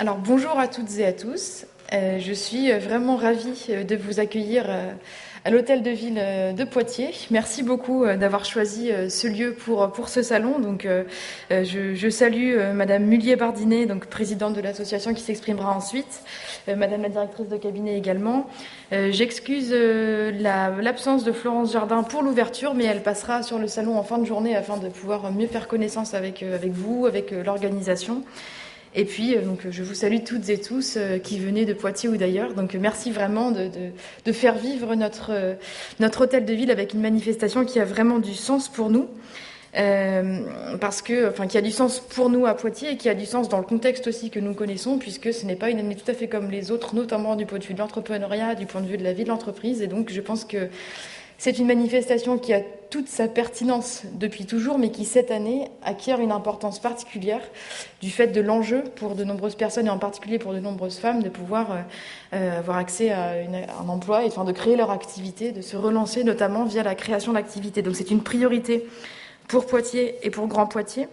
Alors bonjour à toutes et à tous. Je suis vraiment ravie de vous accueillir à l'Hôtel de Ville de Poitiers. Merci beaucoup d'avoir choisi ce lieu pour ce salon. Donc, je salue Madame Mullier-Bardinet, donc présidente de l'association qui s'exprimera ensuite, Madame la directrice de cabinet également. J'excuse l'absence de Florence Jardin pour l'ouverture, mais elle passera sur le salon en fin de journée afin de pouvoir mieux faire connaissance avec vous, avec l'organisation. Et puis, donc, je vous salue toutes et tous qui venez de Poitiers ou d'ailleurs. Donc, merci vraiment de faire vivre notre hôtel de ville avec une manifestation qui a vraiment du sens pour nous. Parce que, enfin, qui a du sens pour nous à Poitiers et qui a du sens dans le contexte aussi que nous connaissons, puisque ce n'est pas une année tout à fait comme les autres, notamment du point de vue de l'entrepreneuriat, du point de vue de la vie de l'entreprise. Et donc, je pense que c'est une manifestation qui a toute sa pertinence depuis toujours, mais qui, cette année, acquiert une importance particulière du fait de l'enjeu pour de nombreuses personnes, et en particulier pour de nombreuses femmes, de pouvoir avoir accès à un emploi, et enfin de créer leur activité, de se relancer notamment via la création d'activités. Donc c'est une priorité pour Poitiers et pour Grand Poitiers.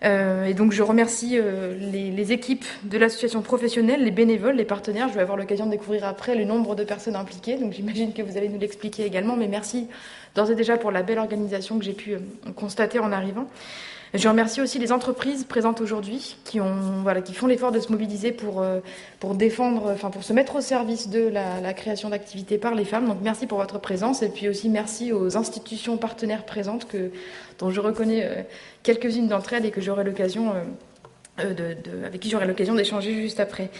Et donc je remercie les équipes de l'association professionnelle, les bénévoles, les partenaires. Je vais avoir l'occasion de découvrir après le nombre de personnes impliquées, donc j'imagine que vous allez nous l'expliquer également, mais merci d'ores et déjà pour la belle organisation que j'ai pu constater en arrivant. Je remercie aussi les entreprises présentes aujourd'hui qui font l'effort de se mobiliser pour défendre, enfin pour se mettre au service de la création d'activités par les femmes. Donc merci pour votre présence et puis aussi merci aux institutions partenaires présentes dont je reconnais quelques-unes d'entre elles et que j'aurai l'occasion avec qui j'aurai l'occasion d'échanger juste après.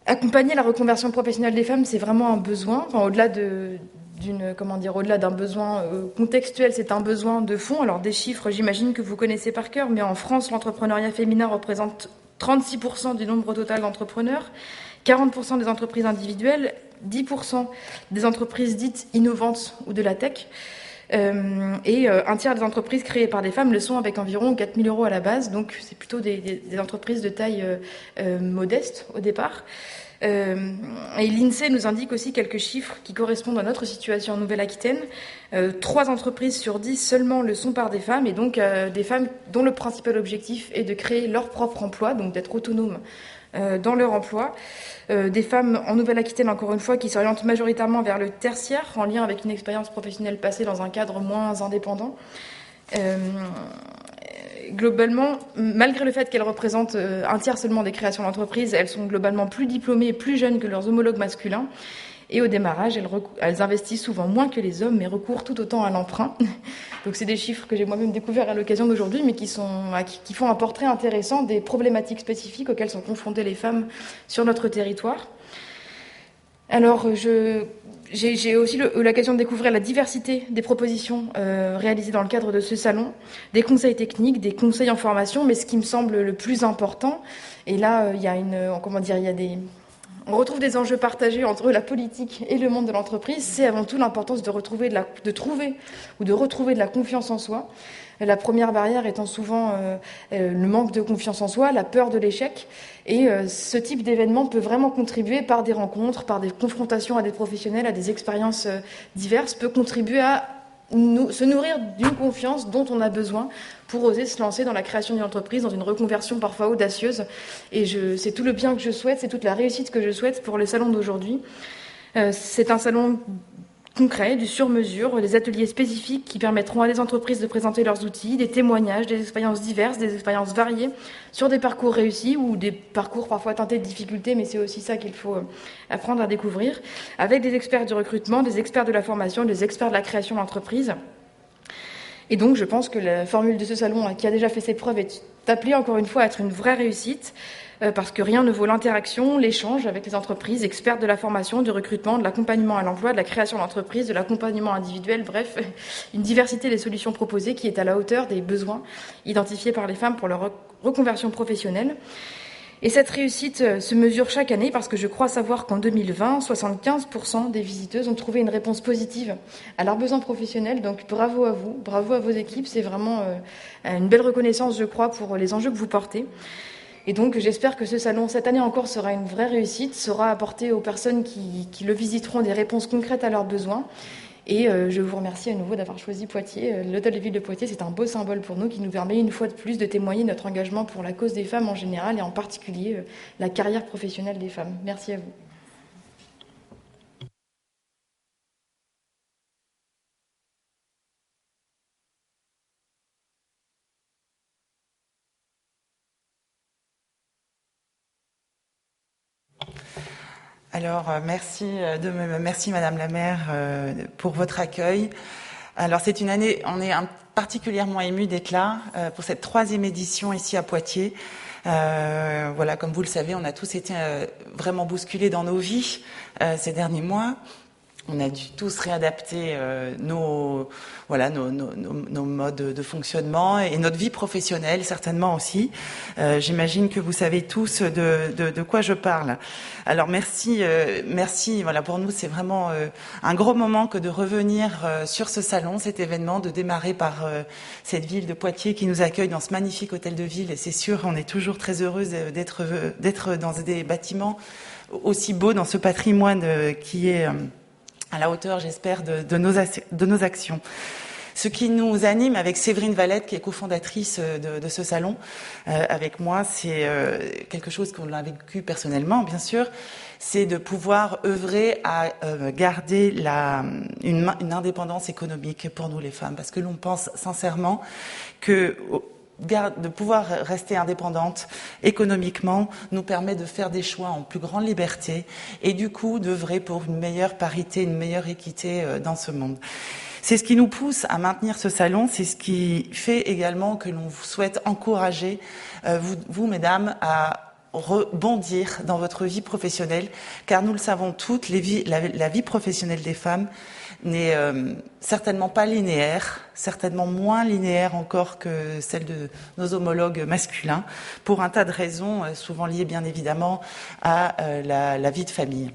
Accompagner la reconversion professionnelle des femmes, c'est vraiment un besoin, enfin, au-delà d'un besoin contextuel, c'est un besoin de fond. Alors des chiffres, j'imagine que vous connaissez par cœur, mais en France, l'entrepreneuriat féminin représente 36% du nombre total d'entrepreneurs, 40% des entreprises individuelles, 10% des entreprises dites innovantes ou de la tech. Et un tiers des entreprises créées par des femmes le sont avec environ 4 000 € à la base. Donc c'est plutôt des entreprises de taille modeste au départ. Et l'INSEE nous indique aussi quelques chiffres qui correspondent à notre situation en Nouvelle-Aquitaine. 3 entreprises sur 10 seulement le sont par des femmes, et donc des femmes dont le principal objectif est de créer leur propre emploi, donc d'être autonomes dans leur emploi. Des femmes en Nouvelle-Aquitaine, encore une fois, qui s'orientent majoritairement vers le tertiaire, en lien avec une expérience professionnelle passée dans un cadre moins indépendant. Globalement, malgré le fait qu'elles représentent un tiers seulement des créations d'entreprises, elles sont globalement plus diplômées et plus jeunes que leurs homologues masculins. Et au démarrage, elles investissent souvent moins que les hommes, mais recourent tout autant à l'emprunt. Donc c'est des chiffres que j'ai moi-même découverts à l'occasion d'aujourd'hui, mais qui font un portrait intéressant des problématiques spécifiques auxquelles sont confrontées les femmes sur notre territoire. Alors, j'ai aussi l'occasion de découvrir la diversité des propositions réalisées dans le cadre de ce salon, des conseils techniques, des conseils en formation, mais ce qui me semble le plus important, et là, on retrouve des enjeux partagés entre la politique et le monde de l'entreprise, c'est avant tout l'importance de retrouver de la confiance en soi. La première barrière étant souvent le manque de confiance en soi, la peur de l'échec. Et ce type d'événement peut vraiment contribuer par des rencontres, par des confrontations à des professionnels, à des expériences diverses, peut contribuer à se nourrir d'une confiance dont on a besoin pour oser se lancer dans la création d'une entreprise, dans une reconversion parfois audacieuse. Et c'est tout le bien que je souhaite, c'est toute la réussite que je souhaite pour le salon d'aujourd'hui. C'est un salon concret, du sur-mesure, des ateliers spécifiques qui permettront à des entreprises de présenter leurs outils, des témoignages, des expériences diverses, des expériences variées sur des parcours réussis ou des parcours parfois teintés de difficultés, mais c'est aussi ça qu'il faut apprendre à découvrir, avec des experts du recrutement, des experts de la formation, des experts de la création d'entreprise. Et donc, je pense que la formule de ce salon, qui a déjà fait ses preuves, est appelée encore une fois à être une vraie réussite, parce que rien ne vaut l'interaction, l'échange avec les entreprises, experts de la formation, du recrutement, de l'accompagnement à l'emploi, de la création d'entreprise, de l'accompagnement individuel, bref, une diversité des solutions proposées qui est à la hauteur des besoins identifiés par les femmes pour leur reconversion professionnelle. Et cette réussite se mesure chaque année parce que je crois savoir qu'en 2020, 75% des visiteuses ont trouvé une réponse positive à leurs besoins professionnels. Donc bravo à vous, bravo à vos équipes. C'est vraiment une belle reconnaissance, je crois, pour les enjeux que vous portez. Et donc j'espère que ce salon, cette année encore, sera une vraie réussite, saura apporter aux personnes qui le visiteront des réponses concrètes à leurs besoins. Et je vous remercie à nouveau d'avoir choisi Poitiers. L'Hôtel de Ville de Poitiers, c'est un beau symbole pour nous qui nous permet une fois de plus de témoigner notre engagement pour la cause des femmes en général et en particulier la carrière professionnelle des femmes. Merci à vous. Alors, merci Madame la maire pour votre accueil. Alors, c'est une année, on est particulièrement émus d'être là pour cette 3e édition ici à Poitiers. Voilà, comme vous le savez, on a tous été vraiment bousculés dans nos vies ces derniers mois. On a dû tous réadapter nos modes de fonctionnement et notre vie professionnelle certainement aussi. J'imagine que vous savez tous de quoi je parle. Alors merci. Voilà, pour nous c'est vraiment un gros moment que de revenir sur ce salon, cet événement, de démarrer par cette ville de Poitiers qui nous accueille dans ce magnifique hôtel de ville. Et c'est sûr, on est toujours très heureuse d'être dans des bâtiments aussi beaux, dans ce patrimoine qui est à la hauteur, j'espère, de nos actions. Ce qui nous anime avec Séverine Valette, qui est cofondatrice de ce salon, avec moi, c'est quelque chose qu'on a vécu personnellement, bien sûr, c'est de pouvoir œuvrer à garder une indépendance économique pour nous les femmes, parce que l'on pense sincèrement que de pouvoir rester indépendante économiquement nous permet de faire des choix en plus grande liberté et du coup d'œuvrer pour une meilleure parité, une meilleure équité dans ce monde. C'est ce qui nous pousse à maintenir ce salon, c'est ce qui fait également que l'on souhaite encourager vous mesdames, à rebondir dans votre vie professionnelle, car nous le savons toutes, la vie professionnelle des femmes n'est certainement pas linéaire, certainement moins linéaire encore que celle de nos homologues masculins, pour un tas de raisons, souvent liées bien évidemment à la vie de famille.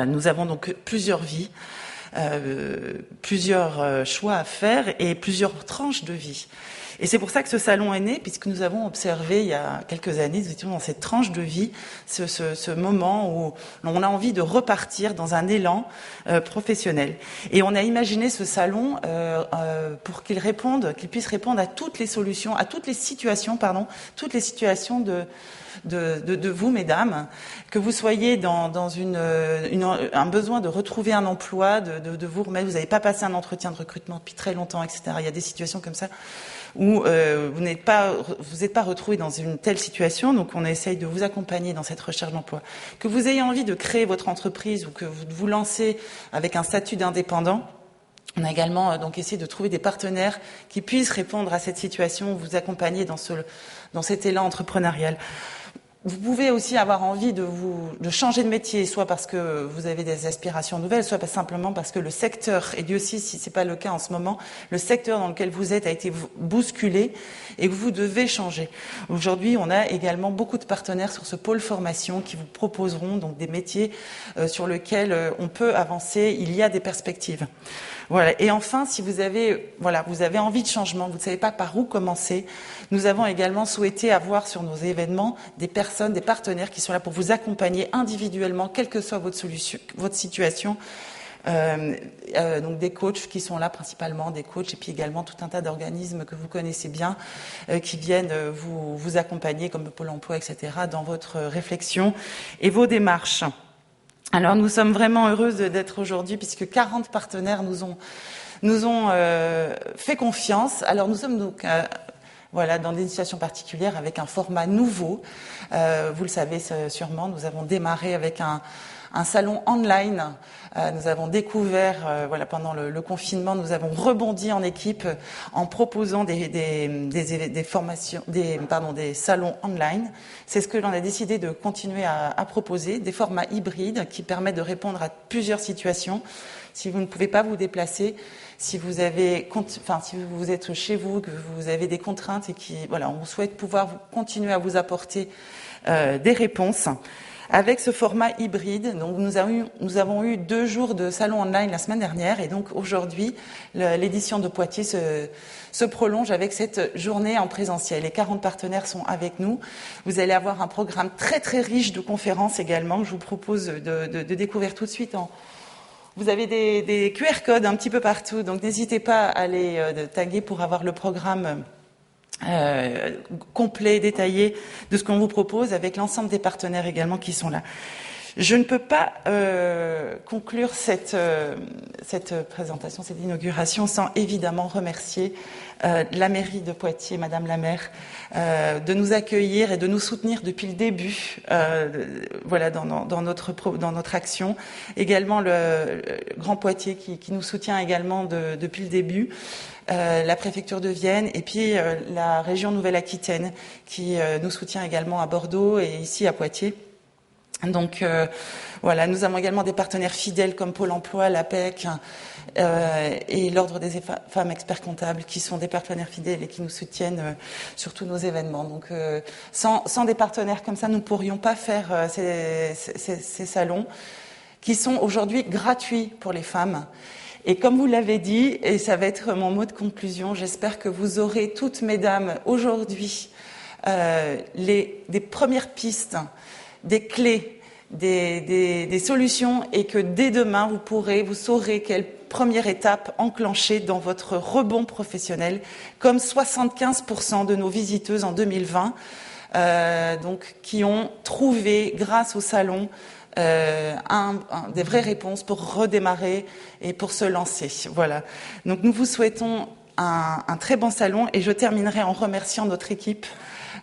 Nous avons donc plusieurs vies, plusieurs choix à faire et plusieurs tranches de vie. Et c'est pour ça que ce salon est né, puisque nous avons observé il y a quelques années, nous étions dans cette tranche de vie, ce moment où on a envie de repartir dans un élan professionnel. Et on a imaginé ce salon pour qu'il puisse répondre à toutes les solutions, à toutes les situations de vous, mesdames, que vous soyez dans un besoin de retrouver un emploi, de vous remettre, vous n'avez pas passé un entretien de recrutement depuis très longtemps, etc. Il y a des situations comme ça où vous n'êtes pas retrouvé dans une telle situation, donc on essaye de vous accompagner dans cette recherche d'emploi. Que vous ayez envie de créer votre entreprise ou que vous lancez avec un statut d'indépendant, on a également donc essayé de trouver des partenaires qui puissent répondre à cette situation, vous accompagner dans cet élan entrepreneurial. Vous pouvez aussi avoir envie de changer de métier, soit parce que vous avez des aspirations nouvelles, soit simplement parce que le secteur, et Dieu sait si c'est pas le cas en ce moment, le secteur dans lequel vous êtes a été bousculé et que vous devez changer. Aujourd'hui, on a également beaucoup de partenaires sur ce pôle formation qui vous proposeront donc des métiers sur lesquels on peut avancer. Il y a des perspectives. Voilà. Et enfin, si vous avez envie de changement, vous ne savez pas par où commencer, nous avons également souhaité avoir sur nos événements des personnes, des partenaires qui sont là pour vous accompagner individuellement, quelle que soit votre situation. Donc des coachs qui sont là principalement, des coachs et puis également tout un tas d'organismes que vous connaissez bien qui viennent vous accompagner comme Pôle emploi, etc. dans votre réflexion et vos démarches. Alors nous sommes vraiment heureuses d'être aujourd'hui puisque 40 partenaires nous ont fait confiance. Alors nous sommes donc dans des situations particulières avec un format nouveau. Vous le savez sûrement, nous avons démarré avec un salon online. Nous avons découvert, pendant le confinement, nous avons rebondi en équipe en proposant des formations, des salons online. C'est ce que l'on a décidé de continuer à proposer, des formats hybrides qui permettent de répondre à plusieurs situations. Si vous ne pouvez pas vous déplacer, si vous êtes chez vous, que vous avez des contraintes et on souhaite pouvoir continuer à vous apporter des réponses. Avec ce format hybride, donc nous avons eu 2 jours de salon online la semaine dernière et donc aujourd'hui, l'édition de Poitiers se prolonge avec cette journée en présentiel. Les 40 partenaires sont avec nous. Vous allez avoir un programme très très riche de conférences également que je vous propose de découvrir tout de suite Vous avez des QR codes un petit peu partout, donc n'hésitez pas à les taguer pour avoir le programme complet, détaillé de ce qu'on vous propose, avec l'ensemble des partenaires également qui sont là. Je ne peux pas conclure cette présentation, cette inauguration, sans évidemment remercier la mairie de Poitiers, Madame la maire, de nous accueillir et de nous soutenir depuis le début, voilà, dans notre action. Également le Grand Poitiers qui nous soutient également depuis le début. La préfecture de Vienne et puis la région Nouvelle-Aquitaine qui nous soutient également à Bordeaux et ici à Poitiers. Donc voilà, nous avons également des partenaires fidèles comme Pôle emploi, l'APEC et l'Ordre des femmes experts comptables qui sont des partenaires fidèles et qui nous soutiennent sur tous nos événements. Donc sans des partenaires comme ça, nous ne pourrions pas faire ces salons qui sont aujourd'hui gratuits pour les femmes. Et comme vous l'avez dit, et ça va être mon mot de conclusion, j'espère que vous aurez toutes, mesdames, aujourd'hui des premières pistes, des clés, des solutions, et que dès demain, vous saurez quelle première étape enclencher dans votre rebond professionnel, comme 75% de nos visiteuses en 2020, donc qui ont trouvé, grâce au salon, des vraies réponses pour redémarrer et pour se lancer. Voilà. Donc nous vous souhaitons un très bon salon, et je terminerai en remerciant notre équipe,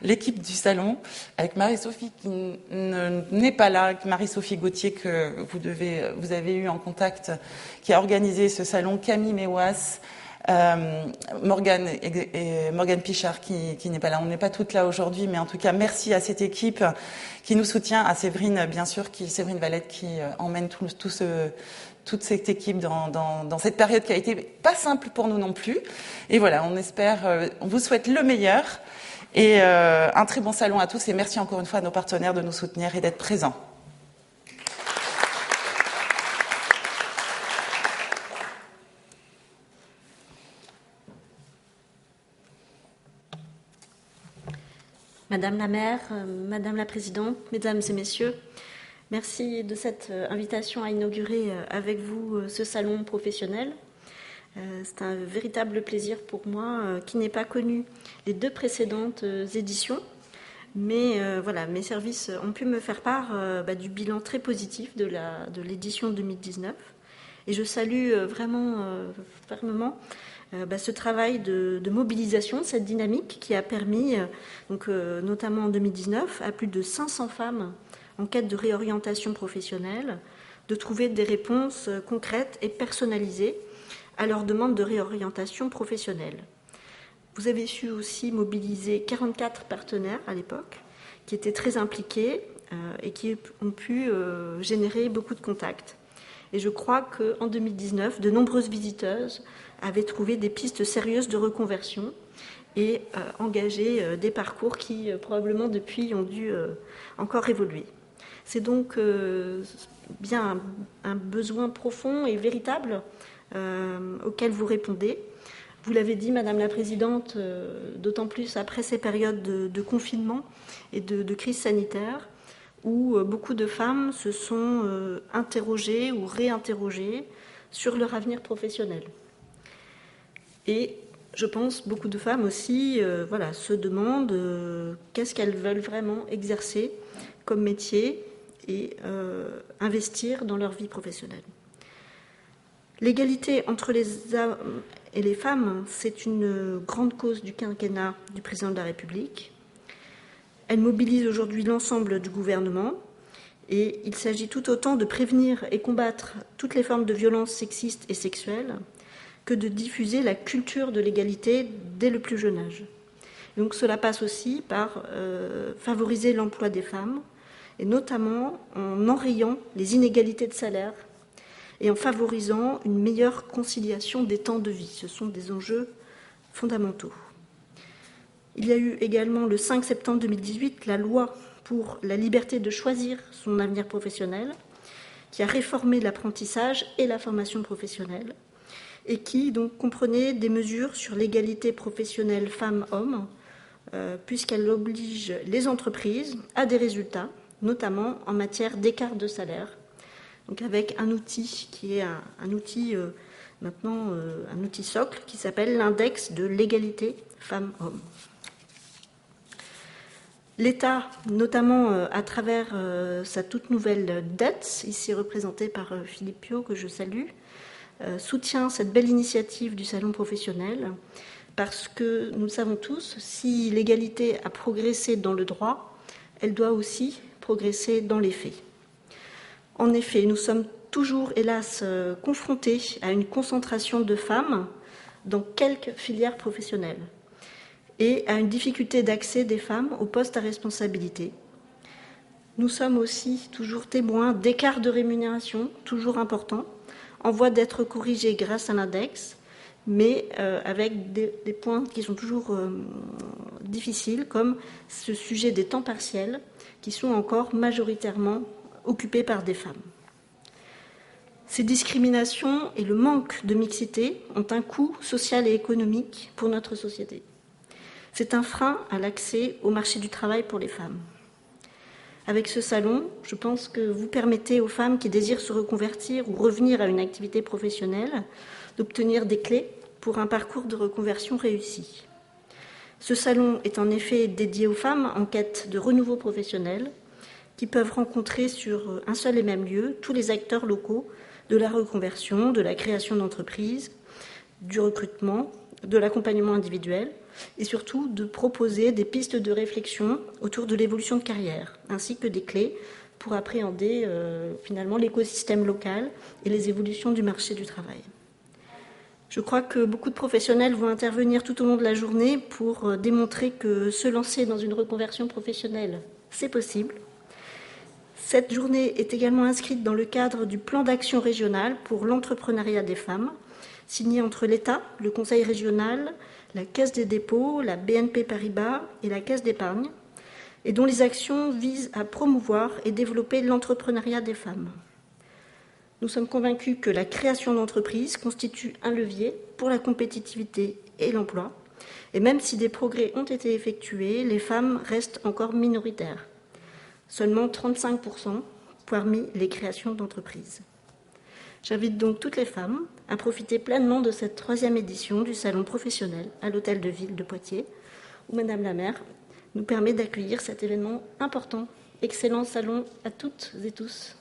l'équipe du salon, avec Marie-Sophie qui n'est pas là, avec Marie-Sophie Gauthier que vous avez eu en contact, qui a organisé ce salon, Camille Méouas, Morgane Pichard qui n'est pas là. On n'est pas toutes là aujourd'hui, mais en tout cas, merci à cette équipe qui nous soutient, à Séverine, bien sûr, Séverine Valette qui emmène toute cette équipe dans cette période qui a été pas simple pour nous non plus. Et voilà, on vous souhaite le meilleur. Et un très bon salon à tous, et merci encore une fois à nos partenaires de nous soutenir et d'être présents. Madame la maire, Madame la présidente, mesdames et messieurs, merci de cette invitation à inaugurer avec vous ce salon professionnel. C'est un véritable plaisir pour moi, qui n'ai pas connu les deux précédentes éditions, mais voilà, mes services ont pu me faire part du bilan très positif de l'édition 2019, et je salue vraiment fermement ce travail de mobilisation, cette dynamique qui a permis, notamment en 2019, à plus de 500 femmes en quête de réorientation professionnelle, de trouver des réponses concrètes et personnalisées à leur demande de réorientation professionnelle. Vous avez su aussi mobiliser 44 partenaires à l'époque, qui étaient très impliqués et qui ont pu générer beaucoup de contacts. Et je crois qu'en 2019, de nombreuses visiteuses avaient trouvé des pistes sérieuses de reconversion et engagé des parcours qui, probablement, depuis, ont dû encore évoluer. C'est donc bien un besoin profond et véritable auquel vous répondez. Vous l'avez dit, Madame la Présidente, d'autant plus après ces périodes de confinement et de crise sanitaire, où beaucoup de femmes se sont interrogées ou réinterrogées sur leur avenir professionnel. Et je pense beaucoup de femmes aussi se demandent qu'est-ce qu'elles veulent vraiment exercer comme métier et investir dans leur vie professionnelle. L'égalité entre les hommes et les femmes, c'est une grande cause du quinquennat du président de la République. Elle mobilise aujourd'hui l'ensemble du gouvernement, et il s'agit tout autant de prévenir et combattre toutes les formes de violences sexistes et sexuelles que de diffuser la culture de l'égalité dès le plus jeune âge. Donc cela passe aussi par favoriser l'emploi des femmes, et notamment en enrayant les inégalités de salaire et en favorisant une meilleure conciliation des temps de vie. Ce sont des enjeux fondamentaux. Il y a eu également le 5 septembre 2018 la loi pour la liberté de choisir son avenir professionnel, qui a réformé l'apprentissage et la formation professionnelle, et qui donc comprenait des mesures sur l'égalité professionnelle femmes-hommes, puisqu'elle oblige les entreprises à des résultats, notamment en matière d'écart de salaire, donc avec un outil qui est un outil maintenant un outil socle qui s'appelle l'index de l'égalité femmes-hommes. L'État, notamment à travers sa toute nouvelle dette, ici représentée par Philippe Piot, que je salue, soutient cette belle initiative du salon professionnel parce que nous le savons tous, si l'égalité a progressé dans le droit, elle doit aussi progresser dans les faits. En effet, nous sommes toujours, hélas, confrontés à une concentration de femmes dans quelques filières professionnelles et à une difficulté d'accès des femmes aux postes à responsabilité. Nous sommes aussi toujours témoins d'écarts de rémunération toujours importants, en voie d'être corrigés grâce à l'index, mais avec des points qui sont toujours difficiles, comme ce sujet des temps partiels, qui sont encore majoritairement occupés par des femmes. Ces discriminations et le manque de mixité ont un coût social et économique pour notre société. C'est un frein à l'accès au marché du travail pour les femmes. Avec ce salon, je pense que vous permettez aux femmes qui désirent se reconvertir ou revenir à une activité professionnelle d'obtenir des clés pour un parcours de reconversion réussi. Ce salon est en effet dédié aux femmes en quête de renouveau professionnel qui peuvent rencontrer sur un seul et même lieu tous les acteurs locaux de la reconversion, de la création d'entreprises, du recrutement, de l'accompagnement individuel et surtout de proposer des pistes de réflexion autour de l'évolution de carrière, ainsi que des clés pour appréhender finalement l'écosystème local et les évolutions du marché du travail. Je crois que beaucoup de professionnels vont intervenir tout au long de la journée pour démontrer que se lancer dans une reconversion professionnelle, c'est possible. Cette journée est également inscrite dans le cadre du plan d'action régional pour l'entrepreneuriat des femmes, signé entre l'État, le Conseil régional, la Caisse des dépôts, la BNP Paribas et la Caisse d'épargne, et dont les actions visent à promouvoir et développer l'entrepreneuriat des femmes. Nous sommes convaincus que la création d'entreprises constitue un levier pour la compétitivité et l'emploi, et même si des progrès ont été effectués, les femmes restent encore minoritaires, seulement 35% parmi les créations d'entreprises. J'invite donc toutes les femmes à profiter pleinement de cette 3e édition du salon professionnel à l'Hôtel de Ville de Poitiers, où Madame la maire nous permet d'accueillir cet événement important. Excellent salon à toutes et tous.